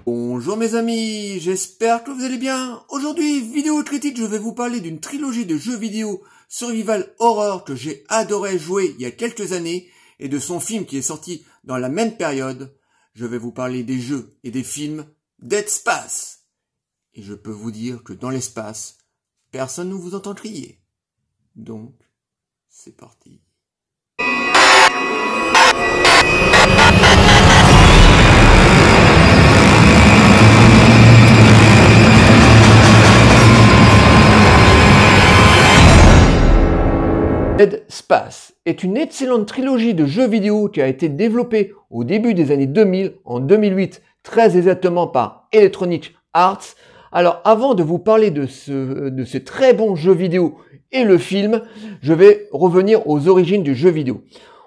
Bonjour mes amis, j'espère que vous allez bien. Aujourd'hui, vidéo critique, je vais vous parler d'une trilogie de jeux vidéo survival horror que j'ai adoré jouer il y a quelques années et de son film qui est sorti dans la même période. Je vais vous parler des jeux et des films Dead Space. Et je peux vous dire que dans l'espace, personne ne vous entend crier. Donc, c'est parti. Dead Space est une excellente trilogie de jeux vidéo qui a été développée au début des années 2000, en 2008, très exactement par Electronic Arts. Alors avant de vous parler de ce très bon jeu vidéo et le film, je vais revenir aux origines du jeu vidéo.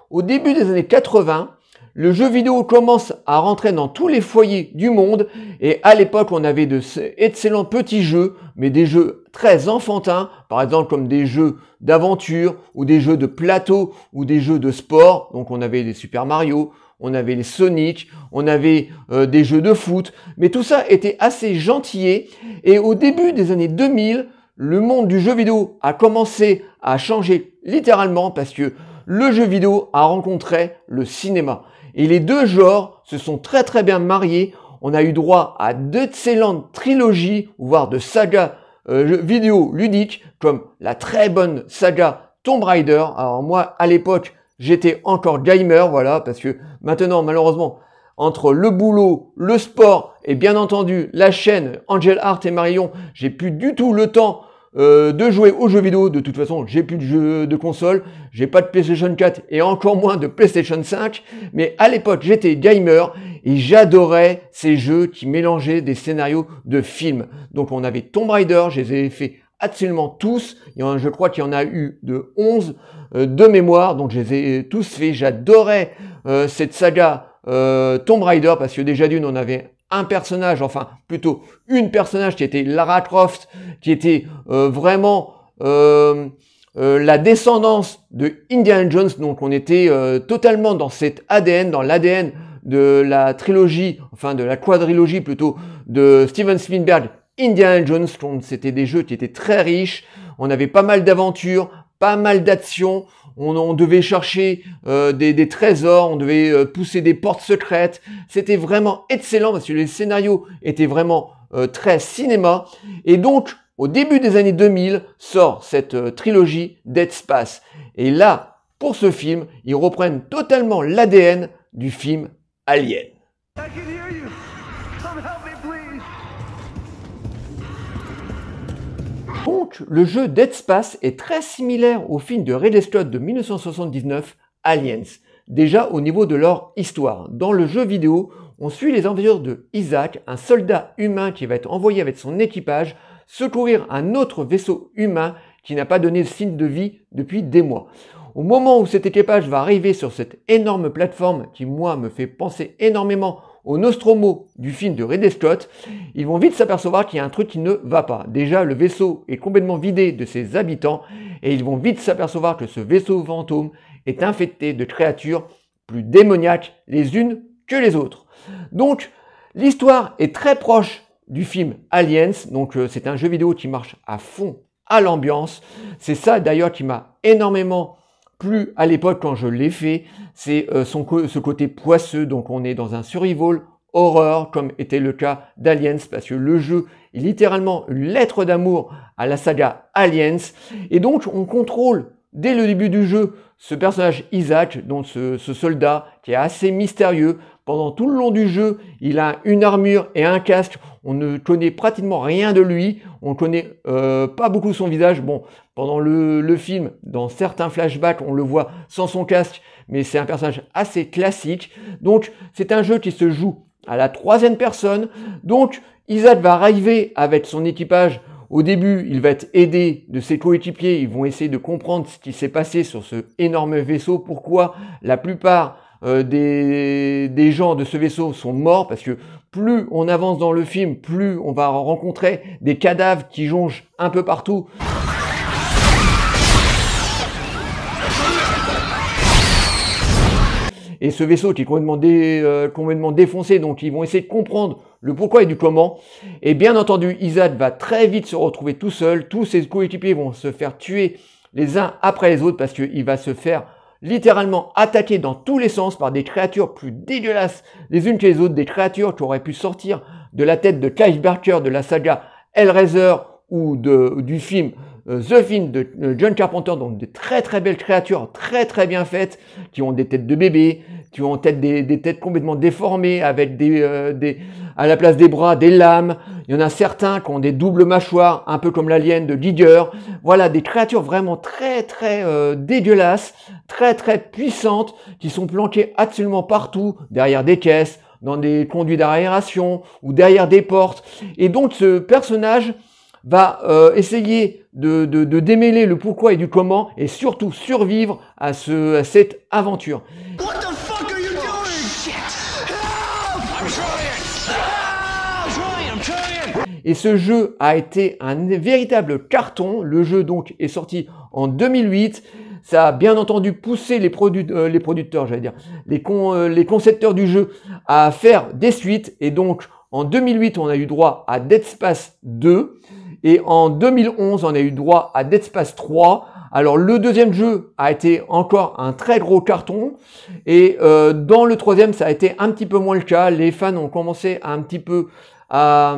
Au début des années 80, le jeu vidéo commence à rentrer dans tous les foyers du monde et à l'époque on avait de excellents petits jeux, mais des jeux très enfantins, par exemple comme des jeux d'aventure ou des jeux de plateau ou des jeux de sport. Donc on avait les Super Mario, on avait les Sonic, on avait des jeux de foot, mais tout ça était assez gentillé et au début des années 2000, le monde du jeu vidéo a commencé à changer littéralement parce que le jeu vidéo a rencontré le cinéma. Et les deux genres se sont très bien mariés. On a eu droit à d'excellentes trilogies, voire de sagas vidéo ludiques, comme la très bonne saga Tomb Raider. Alors moi, à l'époque, j'étais encore gamer, voilà, parce que maintenant, malheureusement, entre le boulot, le sport et bien entendu la chaîne Angel Art et Marion, j'ai plus du tout le temps de jouer aux jeux vidéo. De toute façon, j'ai plus de jeux de console, j'ai pas de PlayStation 4 et encore moins de PlayStation 5, mais à l'époque j'étais gamer et j'adorais ces jeux qui mélangeaient des scénarios de films. Donc on avait Tomb Raider, je les ai fait absolument tous, je crois qu'il y en a eu de 11 de mémoire, donc je les ai tous fait. J'adorais cette saga Tomb Raider parce que déjà d'une on avait un personnage, enfin plutôt une personnage qui était Lara Croft, qui était vraiment la descendance de Indiana Jones. Donc on était totalement dans cet ADN, dans l'ADN de la trilogie, enfin de la quadrilogie plutôt, de Steven Spielberg, Indiana Jones. C'était des jeux qui étaient très riches, on avait pas mal d'aventures, pas mal d'actions. On devait chercher des trésors, on devait pousser des portes secrètes. C'était vraiment excellent parce que les scénarios étaient vraiment très cinéma. Et donc, au début des années 2000, sort cette trilogie Dead Space. Et là, pour ce film, ils reprennent totalement l'ADN du film Alien. Donc, le jeu Dead Space est très similaire au film de Ridley Scott de 1979, Aliens, déjà au niveau de leur histoire. Dans le jeu vidéo, on suit les aventures de Isaac, un soldat humain qui va être envoyé avec son équipage secourir un autre vaisseau humain qui n'a pas donné de signe de vie depuis des mois. Au moment où cet équipage va arriver sur cette énorme plateforme qui, moi, me fait penser énormément au Nostromo du film de Ridley Scott, ils vont vite s'apercevoir qu'il y a un truc qui ne va pas. Déjà, le vaisseau est complètement vidé de ses habitants et ils vont vite s'apercevoir que ce vaisseau fantôme est infecté de créatures plus démoniaques les unes que les autres. Donc, l'histoire est très proche du film Aliens. Donc, c'est un jeu vidéo qui marche à fond à l'ambiance. C'est ça d'ailleurs qui m'a énormément plu à l'époque quand je l'ai fait, c'est ce côté poisseux. Donc on est dans un survival horror comme était le cas d'Aliens parce que le jeu est littéralement une lettre d'amour à la saga Aliens et donc on contrôle dès le début du jeu ce personnage Isaac, donc ce soldat qui est assez mystérieux. Pendant tout le long du jeu, il a une armure et un casque. On ne connaît pratiquement rien de lui. On ne connaît pas beaucoup son visage. Bon, pendant le film, dans certains flashbacks, on le voit sans son casque, mais c'est un personnage assez classique. Donc, c'est un jeu qui se joue à la troisième personne. Donc, Isaac va arriver avec son équipage. Au début, il va être aidé de ses coéquipiers. Ils vont essayer de comprendre ce qui s'est passé sur ce énorme vaisseau. Pourquoi la plupart des gens de ce vaisseau sont morts, parce que plus on avance dans le film, plus on va rencontrer des cadavres qui jonchent un peu partout. Et ce vaisseau qui est complètement défoncé, donc ils vont essayer de comprendre le pourquoi et du comment. Et bien entendu, Isaac va très vite se retrouver tout seul. Tous ses coéquipiers vont se faire tuer les uns après les autres parce qu'il va se faire littéralement attaquer dans tous les sens par des créatures plus dégueulasses les unes que les autres, des créatures qui auraient pu sortir de la tête de Clive Barker de la saga Hellraiser ou du film The Thing de John Carpenter, donc des très très belles créatures, très très bien faites, qui ont des têtes de bébé, qui ont des têtes complètement déformées, avec à la place des bras, des lames. Il y en a certains qui ont des doubles mâchoires, un peu comme l'alien de Giger. Voilà, des créatures vraiment très très dégueulasses, très très puissantes, qui sont planquées absolument partout, derrière des caisses, dans des conduits d'aération ou derrière des portes. Et donc ce personnage va essayer de démêler le pourquoi et du comment et surtout survivre à cette aventure. What the fuck are you doing? Shit! Help! I'm trying! Et ce jeu a été un véritable carton. Le jeu donc est sorti en 2008. Ça a bien entendu poussé les producteurs, j'allais dire, les concepteurs du jeu à faire des suites. Et donc en 2008, on a eu droit à Dead Space 2. Et en 2011, on a eu droit à Dead Space 3. Alors le deuxième jeu a été encore un très gros carton. Et dans le troisième, ça a été un petit peu moins le cas. Les fans ont commencé un petit peu à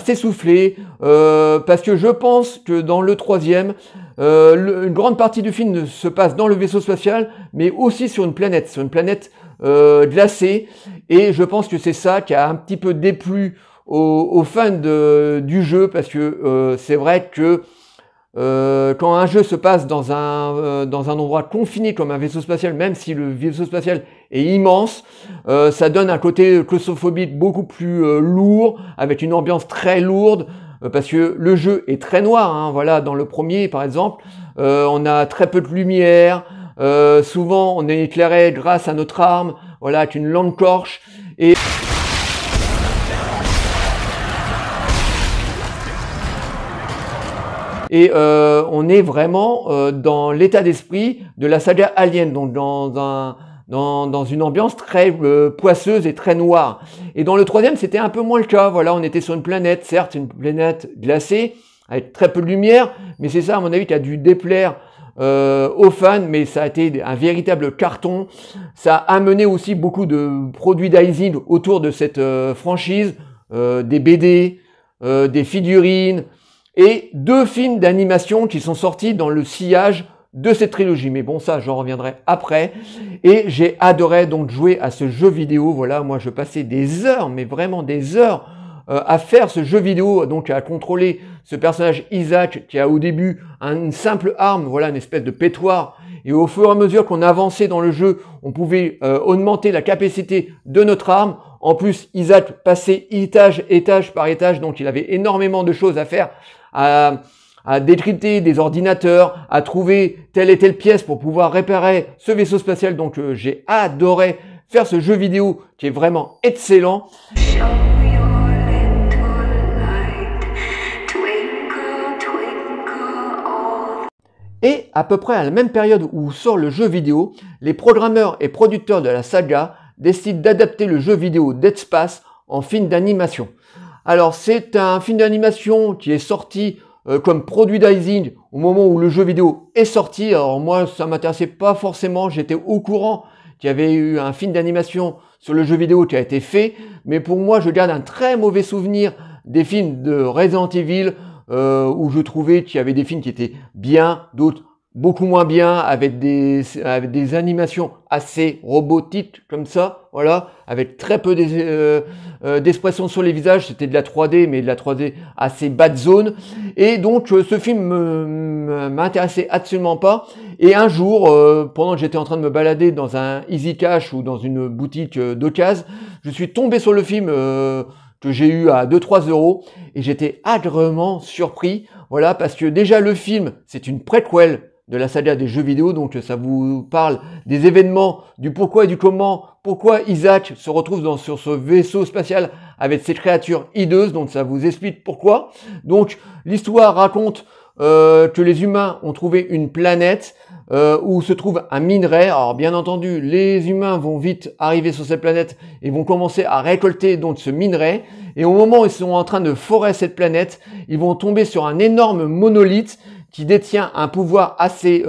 s'essouffler. Parce que je pense que dans le troisième, une grande partie du film se passe dans le vaisseau spatial, mais aussi sur une planète glacée. Et je pense que c'est ça qui a un petit peu déplu aux fans du jeu, parce que c'est vrai que quand un jeu se passe dans un endroit confiné comme un vaisseau spatial, même si le vaisseau spatial est immense, ça donne un côté claustrophobique beaucoup plus lourd, avec une ambiance très lourde, parce que le jeu est très noir, hein. Voilà, dans le premier par exemple, on a très peu de lumière, souvent on est éclairé grâce à notre arme, voilà, avec une lampe torche, et on est vraiment dans l'état d'esprit de la saga Alien, donc dans une ambiance très poisseuse et très noire. Et dans le troisième, c'était un peu moins le cas. Voilà, on était sur une planète, certes une planète glacée, avec très peu de lumière, mais c'est ça à mon avis qui a dû déplaire aux fans, mais ça a été un véritable carton. Ça a amené aussi beaucoup de produits d'Izing autour de cette franchise, des BD, des figurines, et 2 films d'animation qui sont sortis dans le sillage de cette trilogie. Mais bon, ça, j'en reviendrai après. Et j'ai adoré donc jouer à ce jeu vidéo. Voilà, moi, je passais des heures, mais vraiment des heures à faire ce jeu vidéo, donc à contrôler ce personnage Isaac qui a au début une simple arme, voilà, une espèce de pétoire. Et au fur et à mesure qu'on avançait dans le jeu, on pouvait augmenter la capacité de notre arme. En plus, Isaac passait étage par étage, donc il avait énormément de choses à faire, à décrypter des ordinateurs, à trouver telle et telle pièce pour pouvoir réparer ce vaisseau spatial. Donc j'ai adoré faire ce jeu vidéo qui est vraiment excellent. Et à peu près à la même période où sort le jeu vidéo, les programmeurs et producteurs de la saga décident d'adapter le jeu vidéo Dead Space en film d'animation. Alors c'est un film d'animation qui est sorti comme produit d'Izing au moment où le jeu vidéo est sorti. Alors moi ça m'intéressait pas forcément, j'étais au courant qu'il y avait eu un film d'animation sur le jeu vidéo qui a été fait, mais pour moi je garde un très mauvais souvenir des films de Resident Evil, où je trouvais qu'il y avait des films qui étaient bien, d'autres beaucoup moins bien, avec des animations assez robotiques comme ça, voilà, avec très peu d'expression sur les visages. C'était de la 3D, mais de la 3D assez bas de zone. Et donc ce film m'intéressait absolument pas. Et un jour, pendant que j'étais en train de me balader dans un Easy Cash ou dans une boutique d'occasion, je suis tombé sur le film que j'ai eu à 2-3 euros, et j'étais agréablement surpris, voilà, parce que déjà le film, c'est une préquelle de la saga des jeux vidéo, donc ça vous parle des événements, du pourquoi et du comment, pourquoi Isaac se retrouve sur ce vaisseau spatial avec ces créatures hideuses, donc ça vous explique pourquoi. Donc l'histoire raconte que les humains ont trouvé une planète où se trouve un minerai. Alors bien entendu, les humains vont vite arriver sur cette planète et vont commencer à récolter donc ce minerai. Et au moment où ils sont en train de forer cette planète, ils vont tomber sur un énorme monolithe qui détient un pouvoir assez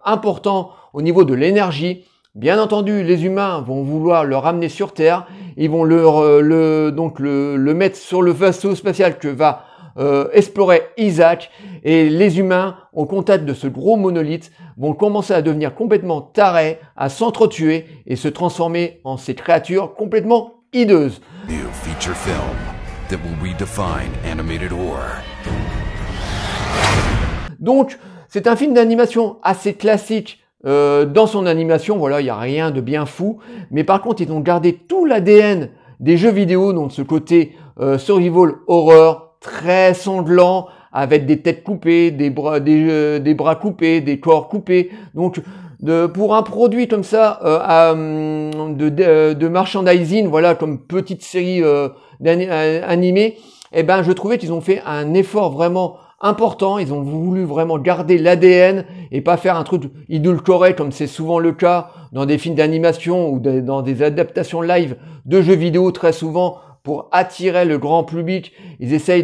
important au niveau de l'énergie. Bien entendu, les humains vont vouloir le ramener sur Terre. Ils vont le mettre sur le vaisseau spatial que va explorer Isaac, et les humains au contact de ce gros monolithe vont commencer à devenir complètement tarés, à s'entretuer et se transformer en ces créatures complètement hideuses. New feature film that will redefine animated horror. Donc c'est un film d'animation assez classique dans son animation, voilà, il n'y a rien de bien fou, mais par contre ils ont gardé tout l'ADN des jeux vidéo, donc ce côté survival horror, très sanglant, avec des têtes coupées, des bras coupés, des corps coupés. Donc, pour un produit comme ça, de merchandising, voilà, comme petite série animée, eh ben, je trouvais qu'ils ont fait un effort vraiment important. Ils ont voulu vraiment garder l'ADN et pas faire un truc édulcoré comme c'est souvent le cas dans des films d'animation ou dans des adaptations live de jeux vidéo très souvent. Pour attirer le grand public, ils essayent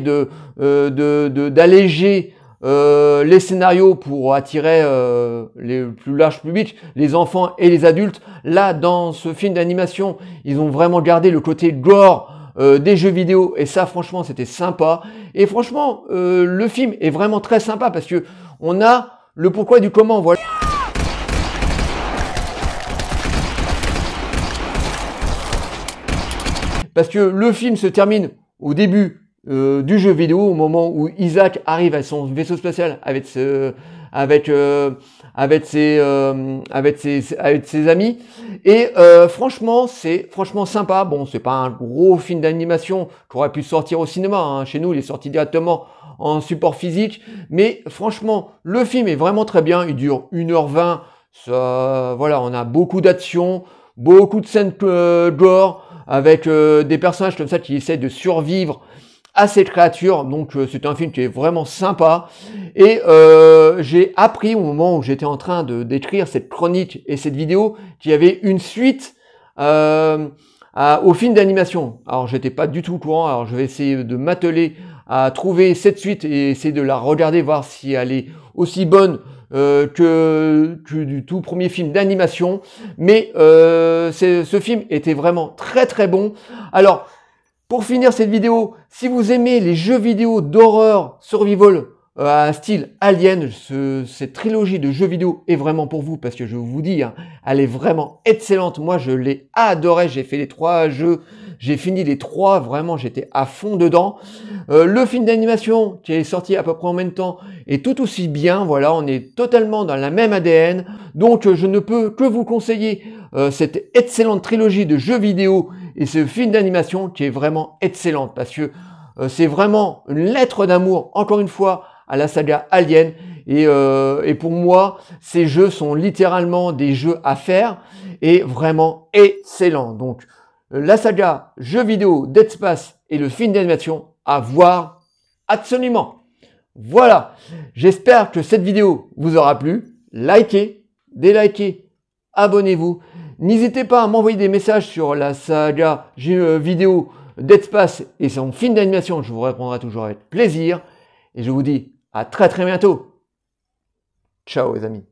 d'alléger les scénarios pour attirer le plus large public, les enfants et les adultes. Là, dans ce film d'animation, ils ont vraiment gardé le côté gore des jeux vidéo, et ça, franchement, c'était sympa. Et franchement, le film est vraiment très sympa parce que on a le pourquoi du comment. Voilà. Parce que le film se termine au début du jeu vidéo, au moment où Isaac arrive à son vaisseau spatial avec ses amis. Et franchement, c'est sympa. Bon, c'est pas un gros film d'animation qui aurait pu sortir au cinéma, hein. Chez nous, il est sorti directement en support physique. Mais franchement, le film est vraiment très bien. Il dure 1h20. Ça, voilà, on a beaucoup d'action, beaucoup de scènes gore, avec des personnages comme ça qui essaient de survivre à ces créatures. Donc c'est un film qui est vraiment sympa. Et j'ai appris au moment où j'étais en train d'écrire cette chronique et cette vidéo qu'il y avait une suite au film d'animation. Alors j'étais pas du tout au courant. Alors je vais essayer de m'atteler à trouver cette suite et essayer de la regarder, voir si elle est aussi bonne que du tout premier film d'animation. Mais ce film était vraiment très très bon. Alors, pour finir cette vidéo, si vous aimez les jeux vidéo d'horreur survival à style Alien, cette trilogie de jeux vidéo est vraiment pour vous, parce que je vous dis, hein, elle est vraiment excellente. Moi, je l'ai adoré. J'ai fait les 3 jeux. J'ai fini les 3, vraiment, j'étais à fond dedans. Le film d'animation qui est sorti à peu près en même temps est tout aussi bien. Voilà, on est totalement dans la même ADN. Donc, je ne peux que vous conseiller cette excellente trilogie de jeux vidéo et ce film d'animation qui est vraiment excellente, parce que c'est vraiment une lettre d'amour, encore une fois, à la saga Alien. Et pour moi, ces jeux sont littéralement des jeux à faire et vraiment excellents. Donc, la saga jeux vidéo Dead Space et le film d'animation à voir absolument. Voilà, j'espère que cette vidéo vous aura plu. Likez, délikez, abonnez-vous. N'hésitez pas à m'envoyer des messages sur la saga vidéo Dead Space et son film d'animation. Je vous répondrai toujours avec plaisir. Et je vous dis à très très bientôt. Ciao les amis.